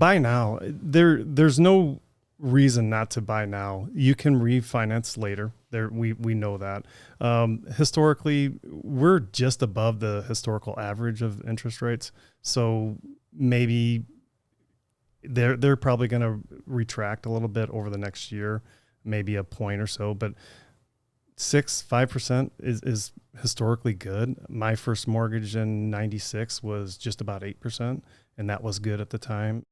Buy now. There's no reason not to buy now. You can refinance later. We know that. Historically, we're just above the historical average of interest rates. So maybe they're probably going to retract a little bit over the next year, maybe a point or so. But 5% is historically good. My first mortgage in '96 was just about 8%, and that was good at the time.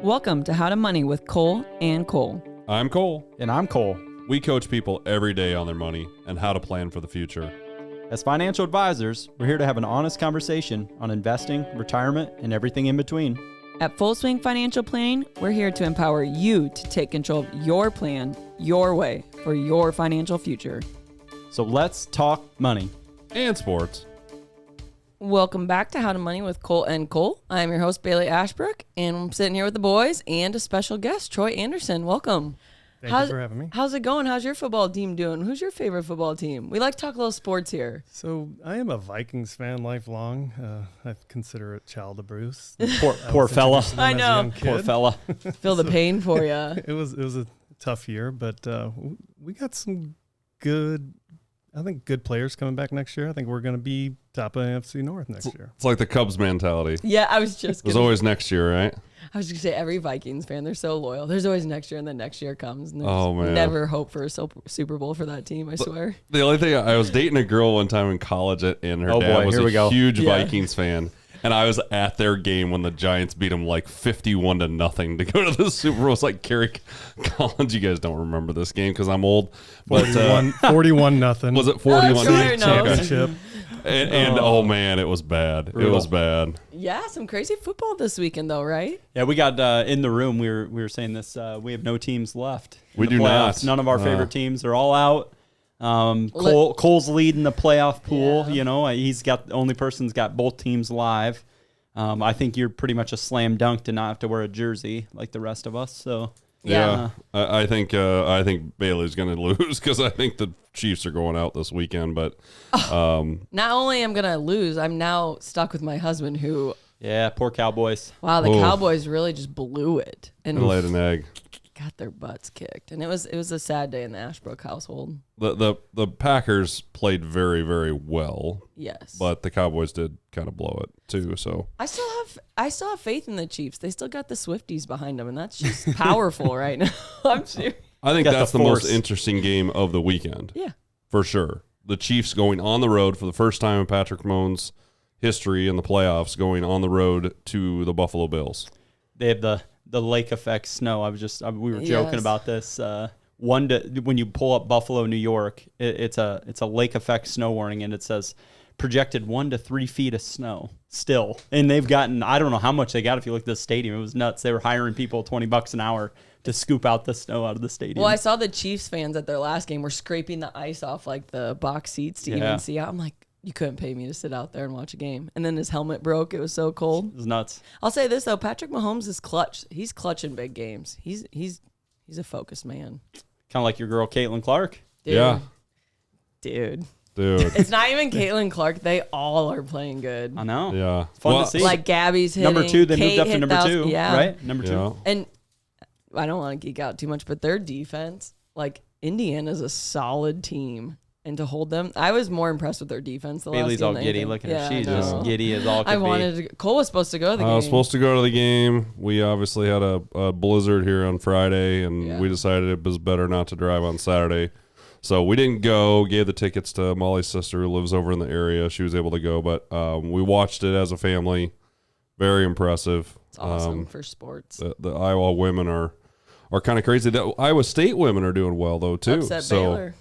Welcome to How to Money with Cole and Cole. I'm Cole. And I'm Cole. We coach people every day on their money and how to plan for the future. As financial advisors, we're here to have an honest conversation on investing, retirement, and everything in between. At Full Swing Financial Planning, we're here to empower you to take control of your plan, your way, for your financial future. So let's talk money. And sports. Welcome back to How to Money with Cole and Cole. I'm your host, Bailey Ashbrook, and I'm sitting here with the boys and a special guest, Troy Anderson. Welcome. Thank you for having me. How's it going? How's your football team doing? Who's your favorite football team? We like to talk a little sports here. So I am a Vikings fan lifelong. I consider it child of Bruce. Poor fella. I know. Poor fella. Feel the pain for you. It was a tough year, but we got some good players coming back next year. I think we're going to be top of NFC North next year. It's like the Cubs mentality. Yeah, I was just There's always next year, right? I was going to say every Vikings fan, they're so loyal. There's always next year, and then next year comes. And man. Never hope for a Super Bowl for that team, I swear. The only thing, I was dating a girl one time in college, and her dad was a huge Vikings fan. And I was at their game when the Giants beat them like 51-0 to go to the Super Bowl. It's like Kerry Collins. You guys don't remember this game because I'm old. But 41-0. Was it 41? Championship. And oh man, it was bad. Brutal. It was bad. Yeah, some crazy football this weekend though, right? Yeah, we got in the room. We were saying this. We have no teams left. We do not. None of our favorite teams. They're all out. Cole's leading the playoff pool. Yeah. You know, he's got the only person's got both teams live. I think you're pretty much a slam dunk to not have to wear a jersey like the rest of us. So yeah. I think Bailey's going to lose because I think the Chiefs are going out this weekend. But not only am I gonna lose, I'm now stuck with my husband who. Yeah, poor Cowboys. Wow, the Cowboys really just blew it and laid an egg. Got their butts kicked, and it was a sad day in the Ashbrook household. The Packers played very, very well. Yes, but the Cowboys did kind of blow it too. So I still have faith in the Chiefs. They still got the Swifties behind them, and that's just powerful right now. I'm serious. I think that's the most interesting game of the weekend. Yeah, for sure. The Chiefs going on the road for the first time in Patrick Mahomes' history in the playoffs, going on the road to the Buffalo Bills. They have the lake effect snow. We were joking about this. When you pull up Buffalo, New York, it's a lake effect snow warning, and it says projected 1 to 3 feet of snow still. And they've gotten, I don't know how much they got. If you look at the stadium, it was nuts. They were hiring people $20 an hour to scoop out the snow out of the stadium. Well, I saw the Chiefs fans at their last game were scraping the ice off like the box seats to even see out. I'm like, you couldn't pay me to sit out there and watch a game. And then his helmet broke. It was so cold. It was nuts. I'll say this though, Patrick Mahomes is clutch. He's clutch in big games. He's a focused man. Kind of like your girl Caitlin Clark. Dude. Yeah. Dude. It's not even Caitlin Clark. They all are playing good. I know. Yeah. It's fun to see. Like Gabby's hitting. Number 2, they Kate moved up to number 2. Yeah. Right? Number 2. Yeah. And I don't want to geek out too much, but their defense, like Indiana's a solid team. And to hold them, I was more impressed with their defense. Bailey's all giddy. Look at her. She's just giddy as all could be. Cole was supposed to go to the game. I was supposed to go to the game. We obviously had a blizzard here on Friday, and we decided it was better not to drive on Saturday. So we didn't go, gave the tickets to Molly's sister who lives over in the area. She was able to go, but we watched it as a family. Very impressive. It's awesome for sports. The Iowa women are kind of crazy. The Iowa State women are doing well, though, too. Upset Baylor.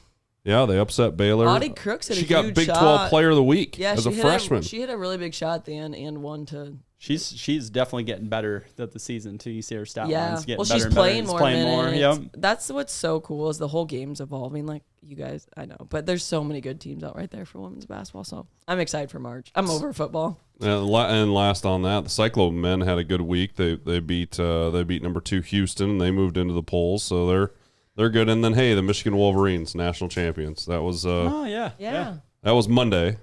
Yeah, they upset Baylor. Audie Crooks had a huge shot. She got Big 12 Player of the Week as a freshman. She hit a really big shot at the end and won to. She's definitely getting better throughout the season too. You see her stat lines getting better. She's and playing better. more minutes. Yep. That's what's so cool is the whole game's evolving. Like you guys, I know, but there's so many good teams out right there for women's basketball. So I'm excited for March. I'm over football. And last on that, the Cyclone men had a good week. They beat number 2 Houston. They moved into the polls, so they're good. And then the Michigan Wolverines, national champions. That was yeah. That was Monday.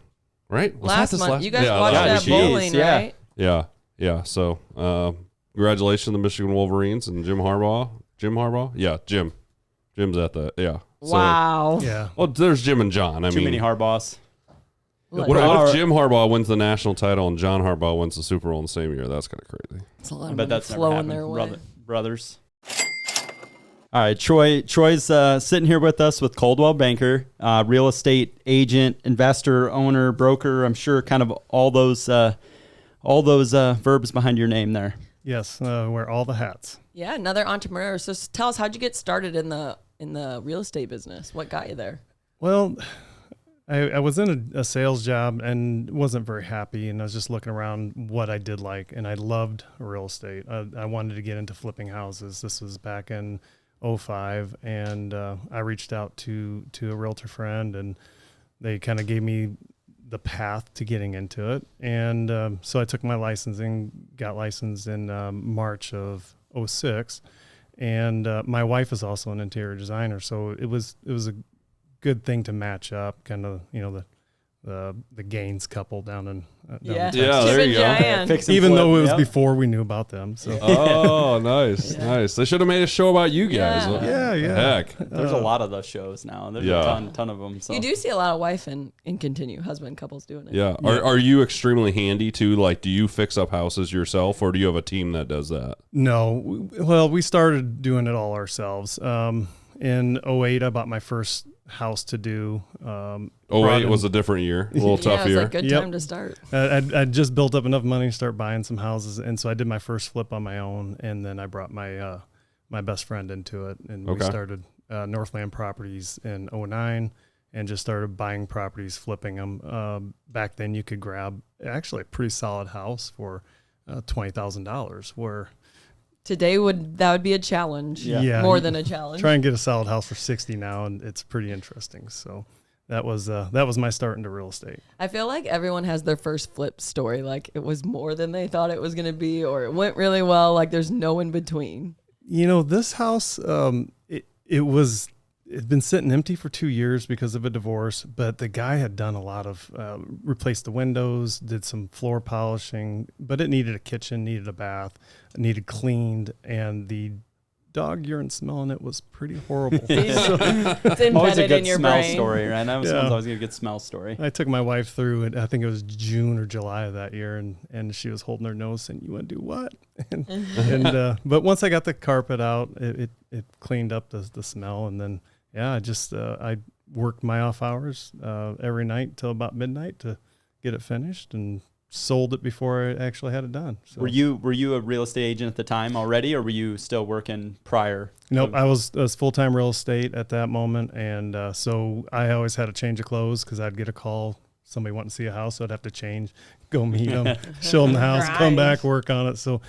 Right? Was last that this month. last? You guys yeah, watched that that was bowling, yeah. right? Yeah. So, congratulations to the Michigan Wolverines and Jim Harbaugh. Jim Harbaugh? Yeah, Jim. Jim's at the So, Wow. Yeah. well, there's Jim and John. I Too mean, many Harbaughs. Look, what if Jim Harbaugh wins the national title and John Harbaugh wins the Super Bowl in the same year? That's kind of crazy. it's a lot I of bet money that's never flowing happened. their way. Brothers. All right, Troy's sitting here with us with Coldwell Banker, real estate agent, investor, owner, broker. I'm sure kind of all those verbs behind your name there. Yes. Wear all the hats. Yeah, another entrepreneur. So tell us, how'd you get started in the real estate business? What got you there? Well, I was in a sales job and wasn't very happy, and I was just looking around what I did like, and I loved real estate. I wanted to get into flipping houses. This was back in 2005, and I reached out to a realtor friend, and they kind of gave me the path to getting into it. And so I took my licensing, got licensed in March of 2006, and my wife is also an interior designer, so it was a good thing to match up, kind of, the Gaines couple down in Yeah, Yeah, there you go. even though it was before we knew about them. So Oh, nice. They should have made a show about you guys. Yeah. yeah. Heck. There's a lot of those shows now. There's Yeah. a ton of them. So. You do see a lot of wife and continue husband couples doing it. Yeah. Are you extremely handy too? Like, do you fix up houses yourself, or do you have a team that does that? No, well, we started doing it all ourselves. In 2008, I bought my first house to do. 2008 was a different year, a little tough it was year. a good Yep. time to start. I just built up enough money to start buying some houses, and so I did my first flip on my own, and then I brought my my best friend into it, and we started Northland Properties in 2009, and just started buying properties, flipping them. Back then, you could grab actually a pretty solid house for $20,000, where Today that would be a challenge. Yeah. More than a challenge. try and get a solid house for 60 now, and it's pretty interesting. So that was my start into real estate. I feel like everyone has their first flip story. Like it was more than they thought it was going to be, or it went really well. Like there's no in between. This house, it'd been sitting empty for 2 years because of a divorce, but the guy had done a lot of, replaced the windows, did some floor polishing, but it needed a kitchen, needed a bath, needed cleaned, and the dog urine smell in it was pretty horrible. It's embedded Always a good in your smell brain. story, right? Someone's Yeah. always a good smell story. I took my wife through it. I think it was June or July of that year, and she was holding her nose saying, "You want to do what?" But once I got the carpet out, it cleaned up the smell, and then I worked my off hours every night till about midnight to get it finished, and sold it before I actually had it done. So. Were you a real estate agent at the time already, or were you still working prior? Nope, I was full-time real estate at that moment, and so I always had a change of clothes because I'd get a call, somebody wanting to see a house, so I'd have to change, go meet them, show them the house, come back, work on it. So,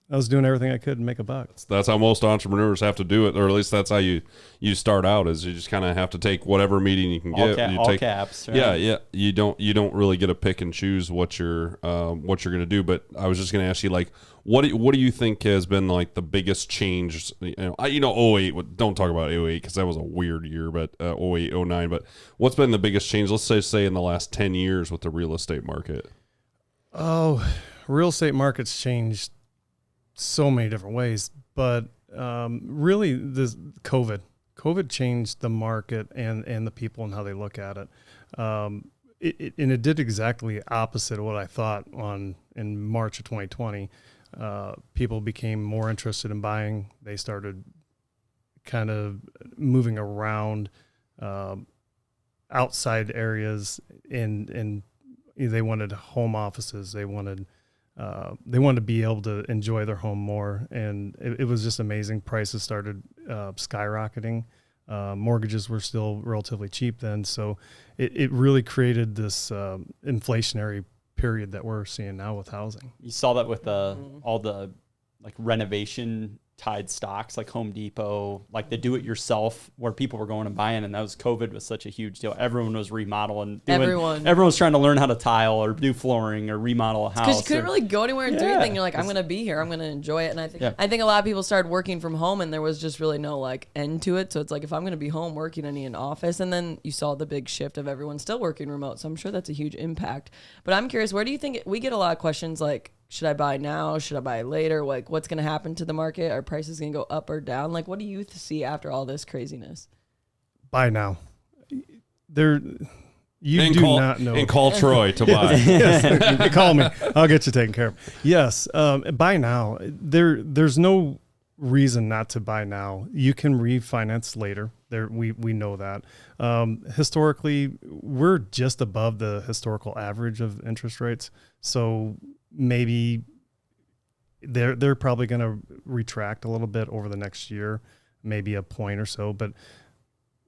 I was doing everything I could to make a buck. That's how most entrepreneurs have to do it, or at least that's how you start out. Is you just kind of have to take whatever meeting you can get. All caps. Right? Yeah. You don't really get to pick and choose what you're going to do. But I was just going to ask you, like, what do you think has been like the biggest change? 2008. Don't talk about 2008 because that was a weird year. But 2008, 2009. But what's been the biggest change? Let's say in the last 10 years with the real estate market. Oh, real estate market's changed so many different ways, but really this COVID changed the market and the people and how they look at it. It did exactly opposite of what I thought in March of 2020. People became more interested in buying. They started kind of moving around outside areas, and they wanted home offices. They wanted to be able to enjoy their home more, and it was just amazing. Prices started skyrocketing. Mortgages were still relatively cheap then, so it really created this inflationary period that we're seeing now with housing. You saw that with all the like renovation tied stocks like Home Depot, like the do-it-yourself, where people were going and buying, and that was COVID was such a huge deal. Everyone was remodeling. Everyone was trying to learn how to tile or do flooring or remodel a house. Because you couldn't really go anywhere and do anything. You're like, I'm going to be here. I'm going to enjoy it. And I think a lot of people started working from home, and there was just really no like end to it. So it's like, if I'm going to be home working, I need an office. And then you saw the big shift of everyone still working remote. So I'm sure that's a huge impact. But I'm curious, where do you think we get a lot of questions like, should I buy now? Should I buy later? Like, what's going to happen to the market? Are prices going to go up or down? Like, what do you see after all this craziness? Buy now. You not know. And call Troy to buy. Yes, call me. I'll get you taken care of. Yes, buy now. There's no reason not to buy now. You can refinance later. We know that. Historically, we're just above the historical average of interest rates. So maybe they're probably going to retract a little bit over the next year, maybe a point or so, but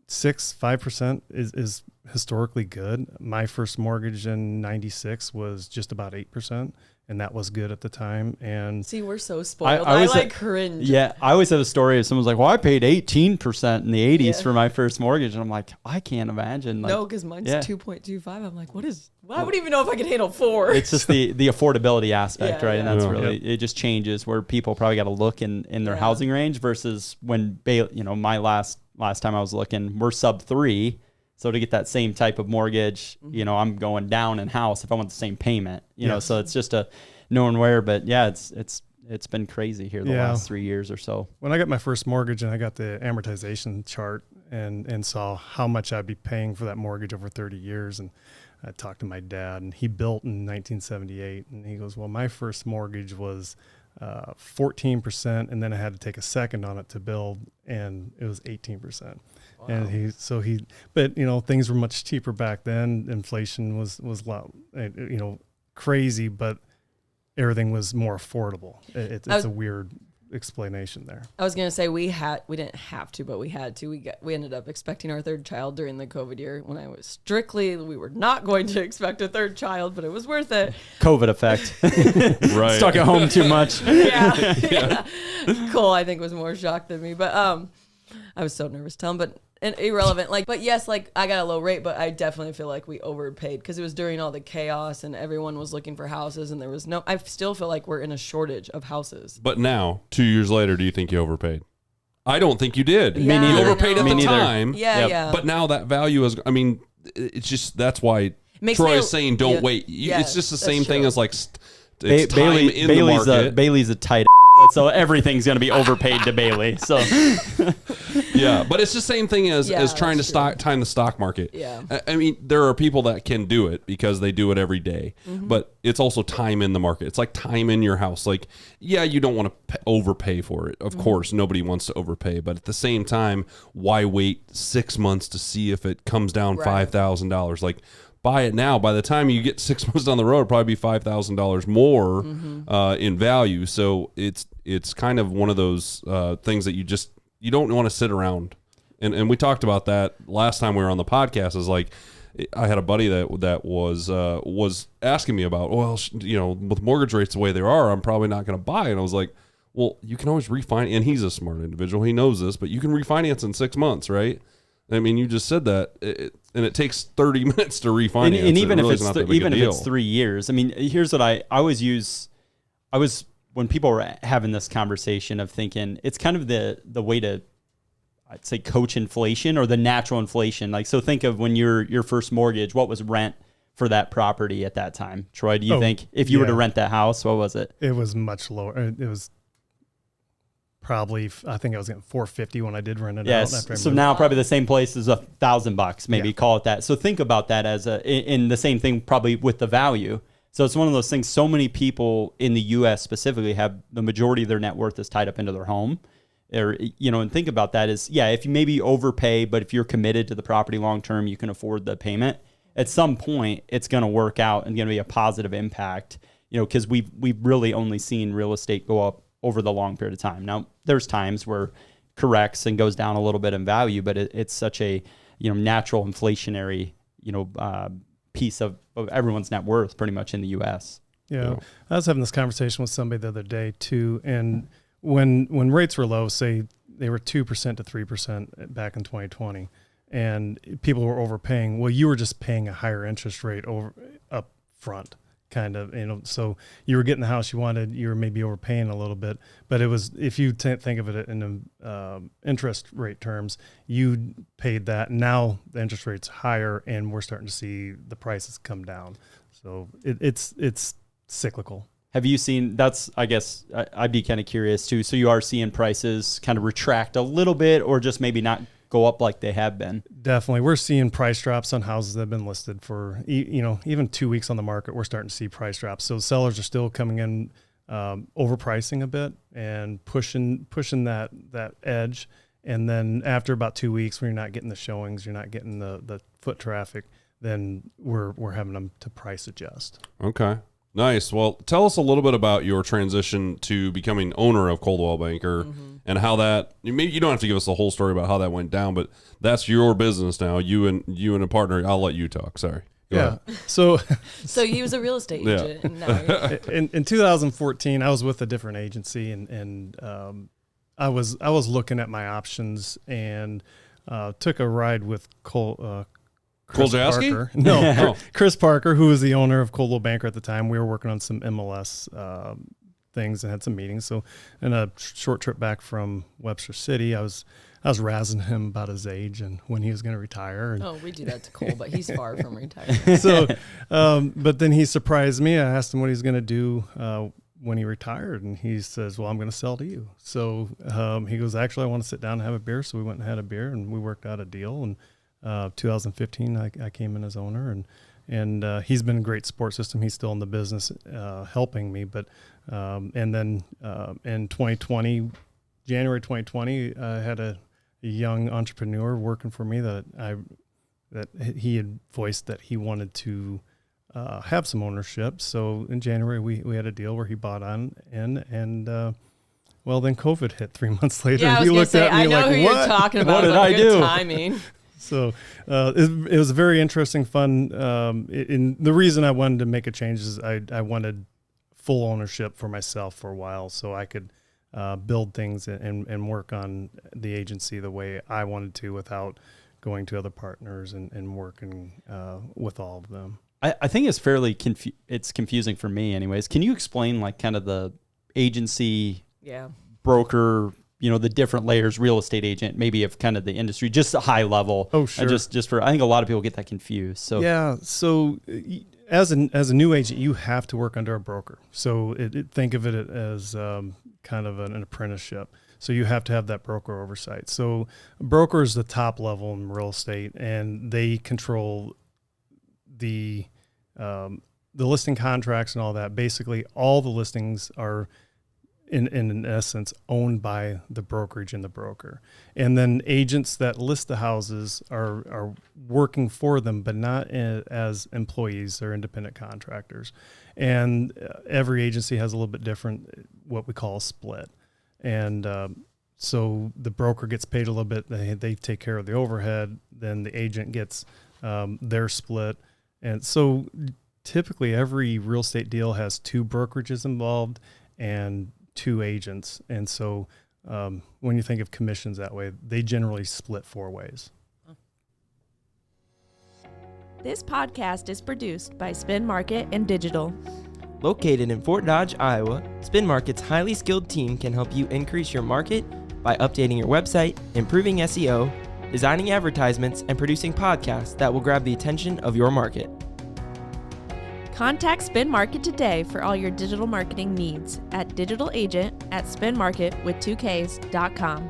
5% is historically good. My first mortgage in 96 was just about 8%. And that was good at the time. And see, we're so spoiled. I like cringe. Yeah, I always have a story of someone's like, "Well, I paid 18% in the 80s for my first mortgage," and I'm like, I can't imagine. Like, no, because mine's 2.25. I'm like, what is? Well, I wouldn't even know if I could handle 4. It's just the affordability aspect, right? And that's really it. Just changes where people probably got to look in their housing range versus when my last time I was looking, we're sub 3. So to get that same type of mortgage, I'm going down in house if I want the same payment, know, so it's just a knowing where, but yeah, it's been crazy here the last 3 years or so. When I got my first mortgage and I got the amortization chart and saw how much I'd be paying for that mortgage over 30 years. And I talked to my dad, and he built in 1978. And he goes, well, my first mortgage was 14%. And then I had to take a second on it to build, and it was 18%. Wow. And but things were much cheaper back then. Inflation was a lot, crazy, but everything was more affordable. It's a weird explanation there. I was gonna say we didn't have to, but we had to. We ended up expecting our third child during the COVID year. When we were not going to expect a third child, but it was worth it. COVID effect. Right. Stuck at home too much. Yeah. Cole, I think, was more shocked than me, but I was so nervous to tell him, but irrelevant. But yes, I got a low rate, but I definitely feel like we overpaid because it was during all the chaos and everyone was looking for houses, and I still feel like we're in a shortage of houses. But now, 2 years later, do you think you overpaid? I don't think you did. Me neither. You overpaid at the time. Yeah. But now that value is, it's just, that's why Troy is saying don't wait. It's just the same thing as it's time in the market. Bailey's a tight so everything's going to be overpaid to Bailey. So yeah, but it's the same thing as trying to time the stock market. Yeah. There are people that can do it because they do it every day, but it's also time in the market. It's like time in your house. You don't want to overpay for it. Of course, nobody wants to overpay, but at the same time, why wait 6 months to see if it comes down $5,000? Buy it now. By the time you get 6 months down the road, it'll probably be $5,000 more in value. So it's kind of one of those things that you don't want to sit around. And we talked about that last time we were on the podcast. Is I had a buddy that was asking me about, with mortgage rates the way they are, I'm probably not going to buy. And I was like, well, you can always refinance. And he's a smart individual. He knows this, but you can refinance in 6 months, right? You just said that, and it takes 30 minutes to refinance. And even if it's 3 years, here's what I always use. When people were having this conversation of thinking, it's kind of the way to, I'd say, coach inflation or the natural inflation. So think of when your first mortgage, what was rent for that property at that time? Troy, do you think if you were to rent that house, what was it? It was much lower. It was probably, I think I was getting $450 when I did rent it out. Yes. So now probably the same place is $1,000, maybe call it that. So think about that as in the same thing, probably with the value. So it's one of those things. So many people in the U.S. specifically have the majority of their net worth is tied up into their home, and think about that as, if you maybe overpay, but if you're committed to the property long term, you can afford the payment. At some point, it's going to work out and going to be a positive impact. Because we've really only seen real estate go up over the long period of time. Now, there's times where corrects and goes down a little bit in value, but it's such a natural inflationary piece of everyone's net worth pretty much in the U.S. Yeah. I was having this conversation with somebody the other day too, and when rates were low, say they were 2% to 3% back in 2020, and people were overpaying. Well, you were just paying a higher interest rate up front, kind of, so you were getting the house you wanted. You were maybe overpaying a little bit, but it was, if you think of it in interest rate terms, you paid that. Now the interest rate's higher, and we're starting to see the prices come down. So it's cyclical. Have you seen, I guess I'd be kind of curious too. So you are seeing prices kind of retract a little bit, or just maybe not go up like they have been? Definitely. We're seeing price drops on houses that have been listed for, even 2 weeks on the market. We're starting to see price drops. So sellers are still coming in, overpricing a bit and pushing that edge. And then after about 2 weeks, when you're not getting the showings, you're not getting the foot traffic, then we're having them to price adjust. Okay. Nice. Well, tell us a little bit about your transition to becoming owner of Coldwell Bank, and how that, maybe you don't have to give us the whole story about how that went down, but that's your business now. You and a partner. I'll let you talk. Sorry. Go ahead. So he was a real estate agent. And now in 2014, I was with a different agency, and I was looking at my options, and took a ride with Chris Parker. No, Chris Parker, who was the owner of Coldwell Banker at the time. We were working on some MLS things and had some meetings. So in a short trip back from Webster City, I was razzing him about his age and when he was going to retire. And we do that to Cole, but he's far from retirement. So, but then he surprised me. I asked him what he's going to do when he retired, and he says, "Well, I'm going to sell to you." So he goes, "Actually, I want to sit down and have a beer." So we went and had a beer, and we worked out a deal. And 2015, I came in as owner, and he's been a great support system. He's still in the business, helping me. But and then in 2020, January 2020, I had a young entrepreneur working for me that he had voiced that he wanted to have some ownership. So in January, we had a deal where he bought in, and well, then COVID hit 3 months later. Yeah, I was he looked at me I know like, who "What? You're talking about. What did I do?" Timing. So it was very interesting, fun. And the reason I wanted to make a change is I wanted full ownership for myself for a while, so I could build things and work on the agency the way I wanted to, without going to other partners and working with all of them. I think it's fairly it's confusing for me anyways. Can you explain like kind of the agency, broker, the different layers, real estate agent, maybe of kind of the industry, just a high level? Oh, sure. Just for, I think a lot of people get that confused. So yeah. So as a new agent, you have to work under a broker. So think of it as kind of an apprenticeship. So you have to have that broker oversight. So a broker is the top level in real estate, and they control the listing contracts and all that. Basically, all the listings are in essence owned by the brokerage and the broker. And then agents that list the houses are working for them, but not as employees. They're independent contractors. And every agency has a little bit different, what we call a split. And so the broker gets paid a little bit. They take care of the overhead. Then the agent gets their split. And so typically every real estate deal has two brokerages involved and two agents. And so when you think of commissions that way, they generally split 4 ways. This podcast is produced by Spin Market and Digital. Located in Fort Dodge, Iowa, Spin Market's highly skilled team can help you increase your market by updating your website, improving SEO, designing advertisements, and producing podcasts that will grab the attention of your market. Contact Spin Market today for all your digital marketing needs at digitalagent@spinmarket.com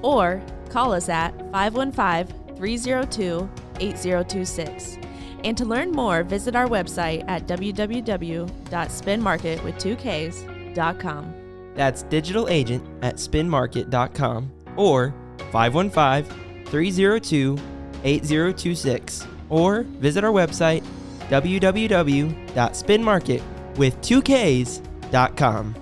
or call us at 515-302-8026. And to learn more, visit our website at www.spinmarket.com. That's digitalagent@spinmarket.com or 515-302-8026 or visit our website www.spinmarket.com.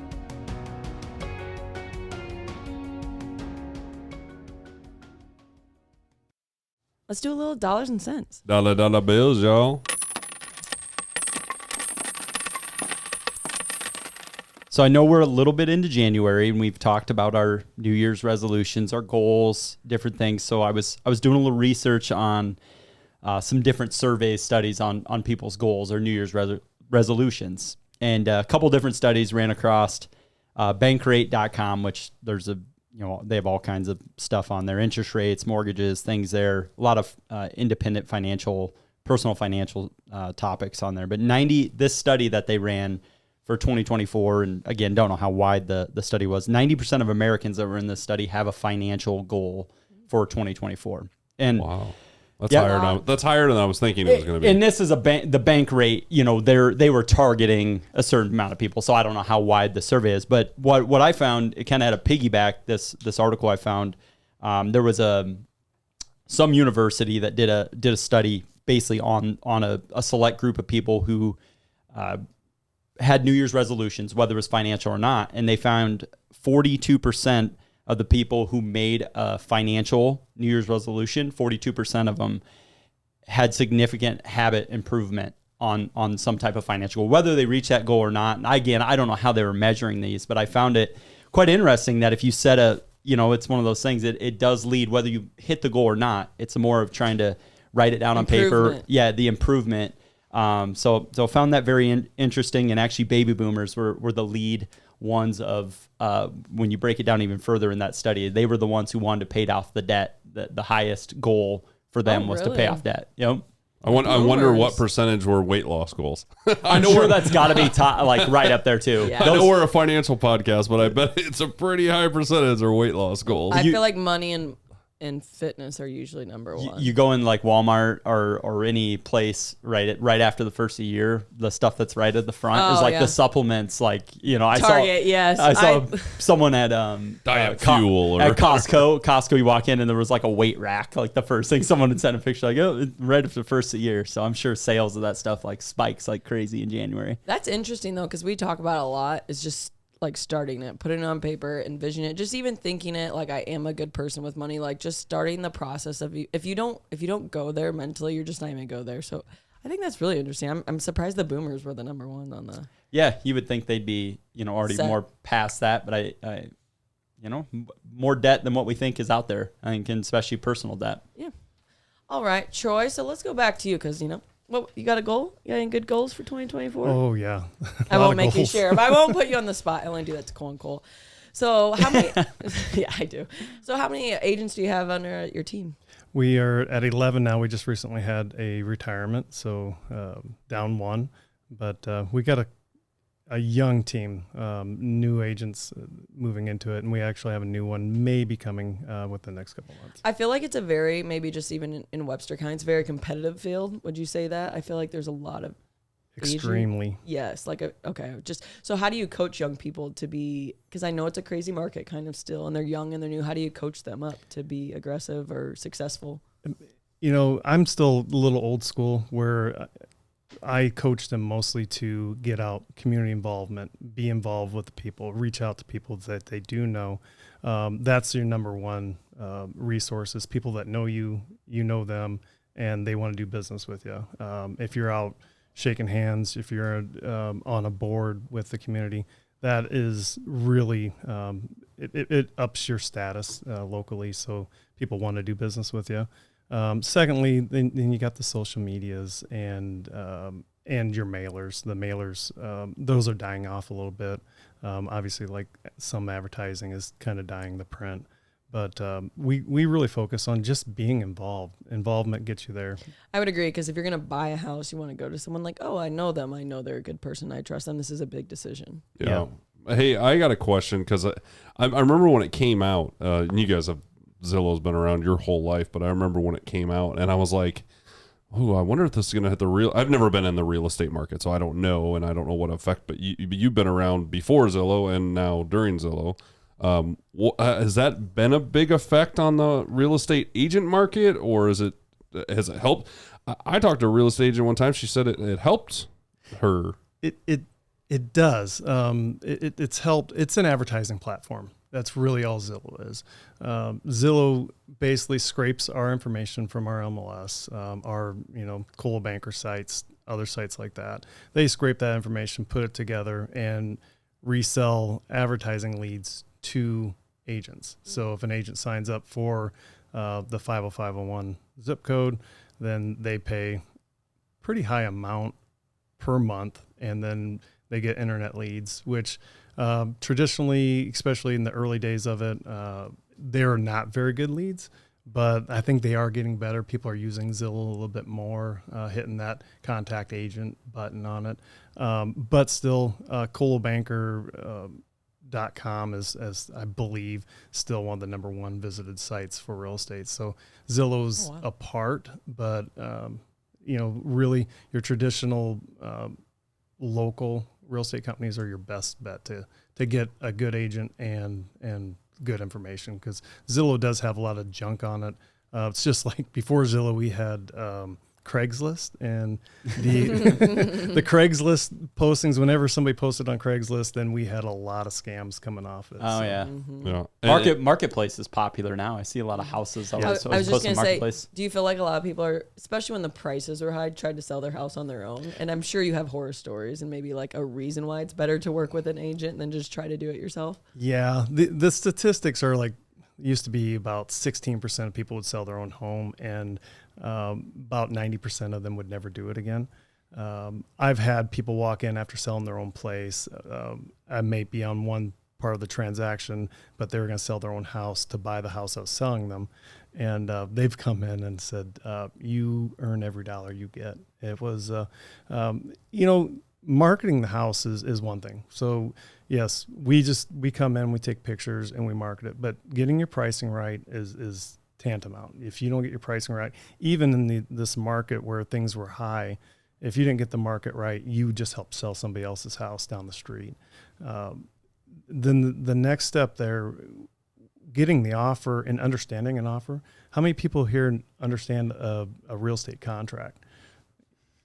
Let's do a little dollars and cents. Dollar bills, y'all. So I know we're a little bit into January, and we've talked about our New Year's resolutions, our goals, different things. So I was doing a little research on some different surveys, studies on people's goals or New Year's resolutions. And a couple different studies ran across bankrate.com, which they have all kinds of stuff on there, interest rates, mortgages, things there, a lot of independent personal financial topics on there. But this study that they ran for 2024, and again, don't know how wide the study was, 90% of Americans that were in this study have a financial goal for 2024. And wow. That's higher than I was thinking it was going to be. And this is the bank rate, they were targeting a certain amount of people. So I don't know how wide the survey is, but what I found, it kind of had a piggyback, this article I found. There was some university that did a study basically on a select group of people who had New Year's resolutions, whether it was financial or not. And they found 42% of the people who made a financial New Year's resolution, 42% of them had significant habit improvement on some type of financial goal, whether they reach that goal or not. And again, I don't know how they were measuring these, but I found it quite interesting that if you set it's one of those things that it does lead, whether you hit the goal or not, it's more of trying to write it down on paper. Yeah, the improvement. So found that very interesting. And actually baby boomers were the lead ones of when you break it down even further in that study, they were the ones who wanted to pay off the debt. The highest goal for them was to pay off debt. I wonder what percentage were weight loss goals. I'm sure that's got to be right up there too. Yeah. I know we're a financial podcast, but I bet it's a pretty high percentage are weight loss goals. I feel like money and fitness are usually number one. You go in like Walmart or any place right after the first of the year, the stuff that's right at the front is the supplements. Target, I saw someone at Diet Fuel at Costco. Costco, you walk in and there was like a weight rack. Like the first thing someone had sent a picture right after the first of the year. So I'm sure sales of that stuff spikes like crazy in January. That's interesting though, because we talk about it a lot. It's just like starting it, putting it on paper, envision it, just even thinking it like I am a good person with money, like just starting the process of if you don't go there mentally, you're just not even gonna go there. So I think that's really interesting. I'm surprised the boomers were the number one on the. Yeah, you would think they'd be already more past that, but I more debt than what we think is out there. I think, and especially personal debt. Yeah. All right, Troy. So let's go back to you because well, you got a goal? You got any good goals for 2024? Oh, yeah. I won't make you share them. I won't put you on the spot. I only do that to Cole and Cole. So how many? Yeah, I do. So how many agents do you have under your team? We are at 11 now. We just recently had a retirement, so down one. But we got a young team, new agents moving into it, and we actually have a new one maybe coming with the next couple months. I feel like it's a very, maybe just even in Webster County, it's a very competitive field. Would you say that? I feel like there's a lot of extremely aging. Yes, so how do you coach young people to be, because I know it's a crazy market kind of still, and they're young and they're new. How do you coach them up to be aggressive or successful? I'm still a little old school where I coach them mostly to get out, community involvement, be involved with the people, reach out to people that they do know. That's your number one resource is people that know you know them, and they want to do business with you. If you're out shaking hands, if you're on a board with the community, that is really, it ups your status locally, so people want to do business with you. Secondly, then you got the social medias and your mailers. The mailers, those are dying off a little bit. Obviously, like some advertising is kind of dying the print, but we really focus on just being involved. Involvement gets you there. I would agree, because if you're going to buy a house, you want to go to someone like, oh, I know them. I know they're a good person. I trust them. This is a big decision. Yeah. Hey, I got a question, because I remember when it came out, and you guys have Zillow's been around your whole life, but I remember when it came out and I was like, oh, I wonder if this is going to hit the real. I've never been in the real estate market, so I don't know, and I don't know what effect, but you've been around before Zillow and now during Zillow. Has that been a big effect on the real estate agent market, or has it helped? I talked to a real estate agent one time. She said it helped her. It does. It's helped. It's an advertising platform. That's really all Zillow is. Zillow basically scrapes our information from our MLS, our Coldwell Banker sites, other sites like that. They scrape that information, put it together, and resell advertising leads to agents. So if an agent signs up for the 50501 zip code, then they pay pretty high amount per month, and then they get internet leads, which traditionally, especially in the early days of it, they're not very good leads, but I think they are getting better. People are using Zillow a little bit more, hitting that contact agent button on it. But still, ColdwellBanker.com is, as I believe, still one of the number one visited sites for real estate. So Zillow's a part, but really your traditional local real estate companies are your best bet to get a good agent and good information, because Zillow does have a lot of junk on it. It's just like before Zillow, we had Craigslist, and the Craigslist postings, whenever somebody posted on Craigslist, then we had a lot of scams coming off it. Oh, so. yeah. Yeah. Marketplace is popular now. I see a lot of houses. I was just going to say, do you feel like a lot of people are, especially when the prices are high, tried to sell their house on their own? And I'm sure you have horror stories and maybe like a reason why it's better to work with an agent than just try to do it yourself. Yeah. The statistics are like, used to be about 16% of people would sell their own home, and about 90% of them would never do it again. I've had people walk in after selling their own place. I may be on one part of the transaction, but they were going to sell their own house to buy the house I was selling them. And they've come in and said, you earn every dollar you get. It was, marketing the house is one thing. So yes, we come in, we take pictures and we market it, but getting your pricing right is tantamount. If you don't get your pricing right, even in this market where things were high, if you didn't get the market right, you just helped sell somebody else's house down the street. Then the next step there, getting the offer and understanding an offer. How many people here understand a real estate contract?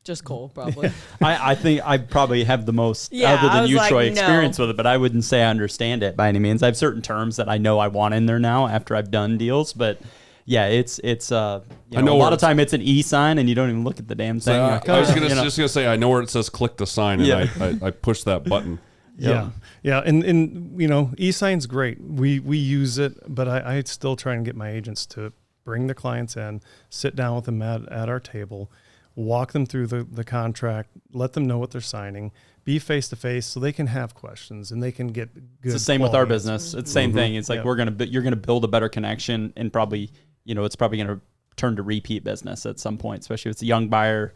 Just Cole, probably. I think I probably have the most, other than you, Troy, experience with it, but I wouldn't say I understand it by any means. I have certain terms that I know I want in there now after I've done deals, but yeah, it's a lot of time it's an e-sign and you don't even look at the damn thing. I was just gonna say, I know where it says click to sign, and I push that button. Yeah. And e-sign's great. We use it, but I still try and get my agents to bring the clients in, sit down with them at our table, walk them through the contract, let them know what they're signing, be face-to-face so they can have questions and they can get good. It's the same with our business. It's the same thing. It's like you're going to build a better connection, and probably, it's probably going to turn to repeat business at some point, especially if it's a young buyer,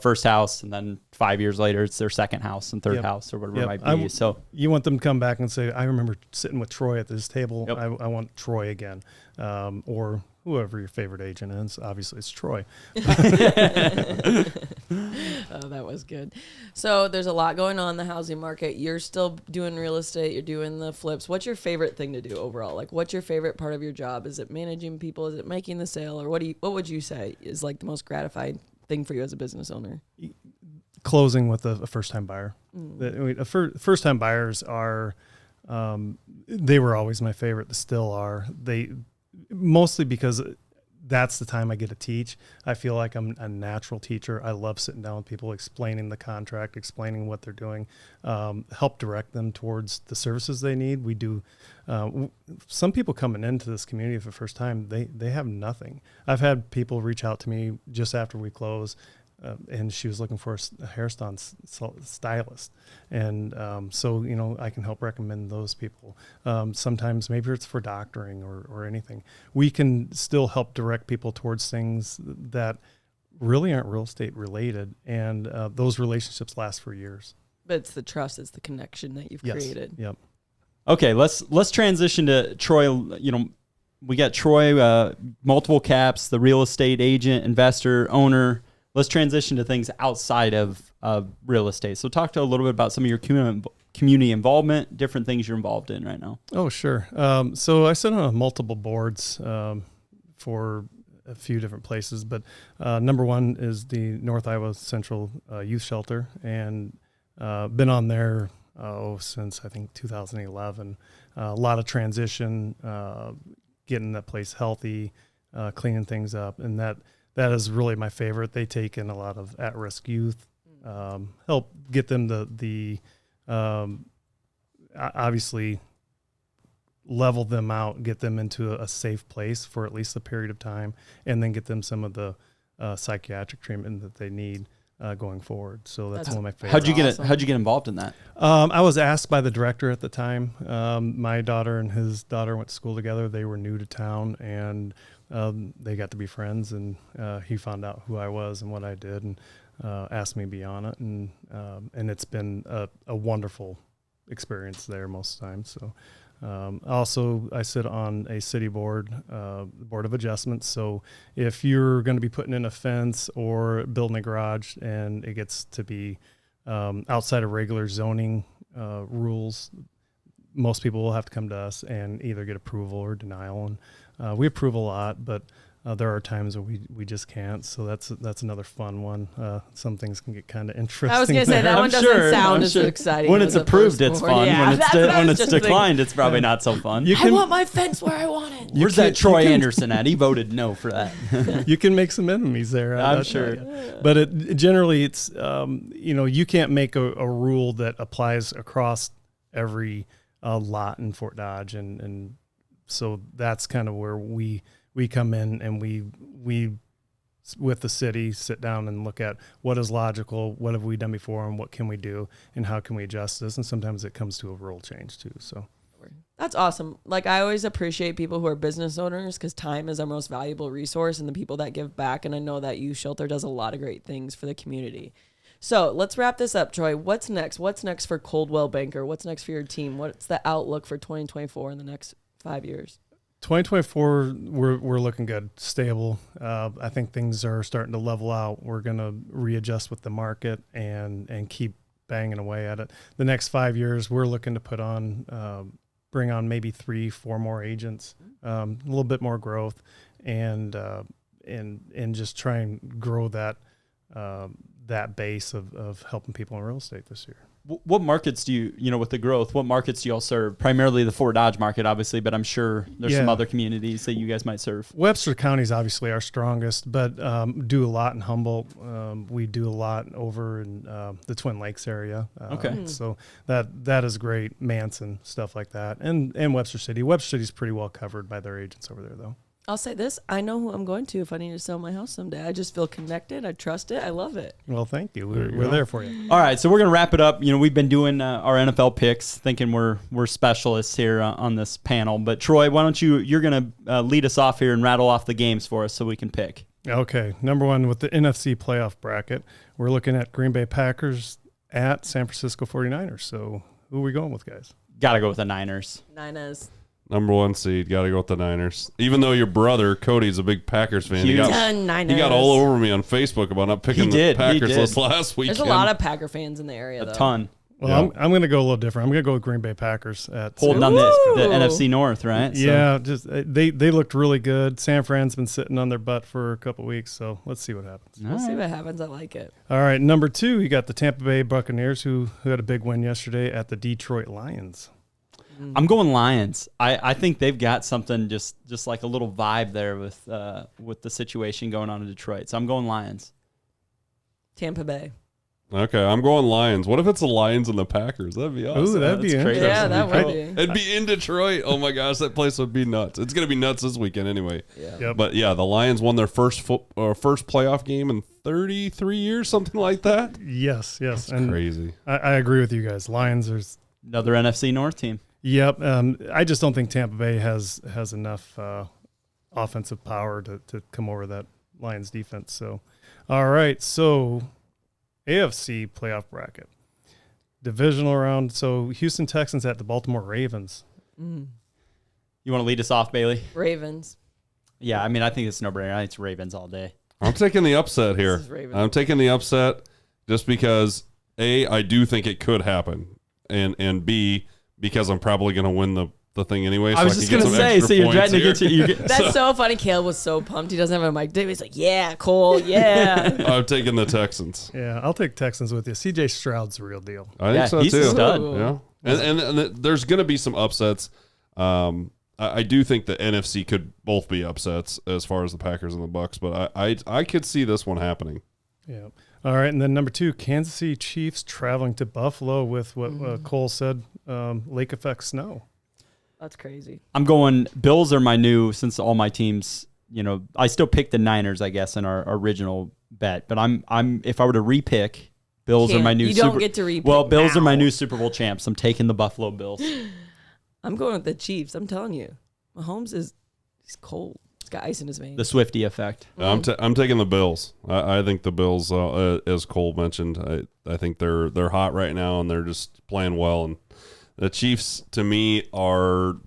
first house, and then 5 years later, it's their second house and third house or whatever it might be. So you want them to come back and say, I remember sitting with Troy at this table. I want Troy again. Or whoever your favorite agent is. Obviously, it's Troy. Oh, that was good. So there's a lot going on in the housing market. You're still doing real estate. You're doing the flips. What's your favorite thing to do overall? Like, what's your favorite part of your job? Is it managing people? Is it making the sale? Or what would you say is like the most gratifying thing for you as a business owner? Closing with a first-time buyer. First-time buyers are, they were always my favorite. They still are. Mostly because that's the time I get to teach. I feel like I'm a natural teacher. I love sitting down with people, explaining the contract, explaining what they're doing, help direct them towards the services they need. We do. Some people coming into this community for the first time, they have nothing. I've had people reach out to me just after we close, and she was looking for a hair stylist. And so, I can help recommend those people. Sometimes maybe it's for doctoring or anything. We can still help direct people towards things that really aren't real estate related. And those relationships last for years. But it's the trust, it's the connection that you've created. Yep. Okay, let's transition to Troy. We got Troy, multiple caps, the real estate agent, investor, owner. Let's transition to things outside of real estate. So talk to a little bit about some of your community involvement, different things you're involved in right now. Oh, sure. So I sit on multiple boards for a few different places, but number one is the North Iowa Central Youth Shelter, and been on there since I think 2011. A lot of transition, getting that place healthy, cleaning things up, and that is really my favorite. They take in a lot of at-risk youth, help get them the obviously level them out, get them into a safe place for at least a period of time, and then get them some of the psychiatric treatment that they need going forward. So that's one of my favorites. How'd you get involved in that? I was asked by the director at the time. My daughter and his daughter went to school together. They were new to town, and they got to be friends, and he found out who I was and what I did, and asked me to be on it, and it's been a wonderful experience there most of the time. So also I sit on a city board, board of adjustments. So if you're going to be putting in a fence or building a garage and it gets to be outside of regular zoning rules, most people will have to come to us and either get approval or denial. And we approve a lot, but there are times where we just can't. So that's another fun one. Some things can get kind of interesting. I was going to say, that one doesn't sound as exciting. When it's approved, it's fun. Yeah, when it's declined, it's probably not so fun. I want my fence where I want it. Where's that Troy Anderson at? He voted no for that. You can make some enemies there. I'm sure. But generally, it's, you can't make a rule that applies across every lot in Fort Dodge. And so that's kind of where we come in, and we with the city sit down and look at what is logical, what have we done before, and what can we do, and how can we adjust this. And sometimes it comes to a rule change too. So that's awesome. Like, I always appreciate people who are business owners, because time is our most valuable resource, and the people that give back. And I know that Youth Shelter does a lot of great things for the community. So let's wrap this up, Troy. What's next? What's next for Coldwell Banker? What's next for your team? What's the outlook for 2024 in the next 5 years? 2024, we're looking good, stable. I think things are starting to level out. We're going to readjust with the market and keep banging away at it. The next 5 years, we're looking to bring on maybe 3-4 more agents, a little bit more growth, and just try and grow that base of helping people in real estate this year. What markets do you, with the growth, what markets do y'all serve? Primarily the Fort Dodge market, obviously, but I'm sure there's some other communities that you guys might serve. Webster County is obviously our strongest, but do a lot in Humboldt. We do a lot over in the Twin Lakes area. Okay. So that is great. Manson, stuff like that. And Webster City. Webster City is pretty well covered by their agents over there, though. I'll say this. I know who I'm going to if I need to sell my house someday. I just feel connected. I trust it. I love it. Well, thank you. We're there for you. All right, so we're going to wrap it up. We've been doing our NFL picks, thinking we're specialists here on this panel. But Troy, why don't you're going to lead us off here and rattle off the games for us so we can pick. Okay. Number one, with the NFC playoff bracket, we're looking at Green Bay Packers at San Francisco 49ers. So who are we going with, guys? Got to go with the Niners. Niners. Number 1 seed, got to go with the Niners. Even though your brother, Cody's a big Packers fan. He got all over me on Facebook about not picking the Packers list last weekend. There's a lot of Packer fans in the area, though. A ton. Well, I'm going to go a little different. I'm going to go with Green Bay Packers at holding on the NFC North, right? Yeah, just they looked really good. San Fran's been sitting on their butt for a couple weeks, so let's see what happens. We'll see what happens. I like it. All right, number 2, you got the Tampa Bay Buccaneers who had a big win yesterday at the Detroit Lions. I'm going Lions. I think they've got something just like a little vibe there with the situation going on in Detroit. So I'm going Lions. Tampa Bay. Okay, I'm going Lions. What if it's the Lions and the Packers? That'd be awesome. Ooh, that'd be interesting. Yeah, that would be. It'd be in Detroit. Oh my gosh, that place would be nuts. It's gonna be nuts this weekend anyway. Yeah. Yep. But yeah, the Lions won their first playoff game in 33 years, something like that. Yes. That's and crazy. I agree with you guys. Lions are another NFC North team. Yep. I just don't think Tampa Bay has enough offensive power to come over that Lions defense. So, all right. So, AFC playoff bracket, divisional round. So, Houston Texans at the Baltimore Ravens. You want to lead us off, Bailey? Ravens. Yeah, I mean, I think it's no brainer. It's Ravens all day. I'm taking the upset here. I'm taking the upset just because A, I do think it could happen, and B, because I'm probably going to win the thing anyway. I was just going to say, so you're trying to get you. That's so funny. Caleb was so pumped. He doesn't have a mic. He's like, yeah, Cole, yeah. I'm taking the Texans. Yeah, I'll take Texans with you. CJ Stroud's the real deal. I think so he's too. A stud. Yeah, and there's going to be some upsets. I do think the NFC could both be upsets as far as the Packers and the Bucs, but I could see this one happening. Yeah. All right, and then number 2, Kansas City Chiefs traveling to Buffalo with what Cole said, lake effect snow. That's crazy. I'm going Bills are my new, since all my teams, I still pick the Niners, I guess, in our original bet. But I'm if I were to repick, Bills are my new. You don't get to repick. Well, Bills now. are my new Super Bowl champs. I'm taking the Buffalo Bills. I'm going with the Chiefs. I'm telling you, Mahomes he's cold. He's got ice in his veins. The Swiftie effect. I'm taking the Bills. I think the Bills, as Cole mentioned, I think they're hot right now and they're just playing well. And the Chiefs, to me,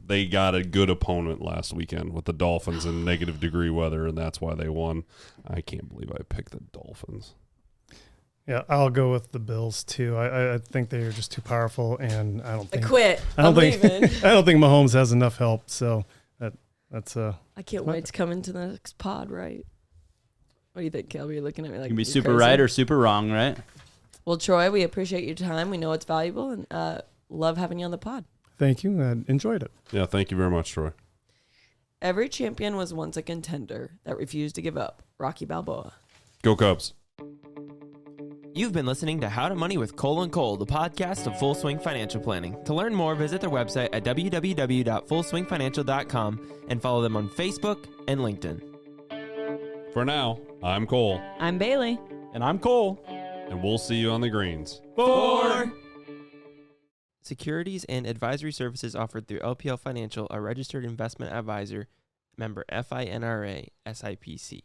they got a good opponent last weekend with the Dolphins in negative degree weather, and that's why they won. I can't believe I picked the Dolphins. Yeah, I'll go with the Bills too. I think they are just too powerful, and I don't think I quit. I don't I'm think leaving. I don't think Mahomes has enough help. So that's I can't wait to come into the next pod. Right? What do you think, Kelby? You're looking at me like You can be you're super crazy. right or super wrong, right? Well, Troy, we appreciate your time. We know it's valuable, and love having you on the pod. Thank you. I enjoyed it. Yeah, thank you very much, Troy. Every champion was once a contender that refused to give up. Rocky Balboa. Go Cubs. You've been listening to How to Money with Cole and Cole, the podcast of Full Swing Financial Planning. To learn more, visit their website at www.fullswingfinancial.com and follow them on Facebook and LinkedIn. For now, I'm Cole, I'm Bailey. And I'm Cole. and we'll see you on the greens. 4. Securities and advisory services offered through LPL Financial, a registered investment advisor, member FINRA, SIPC.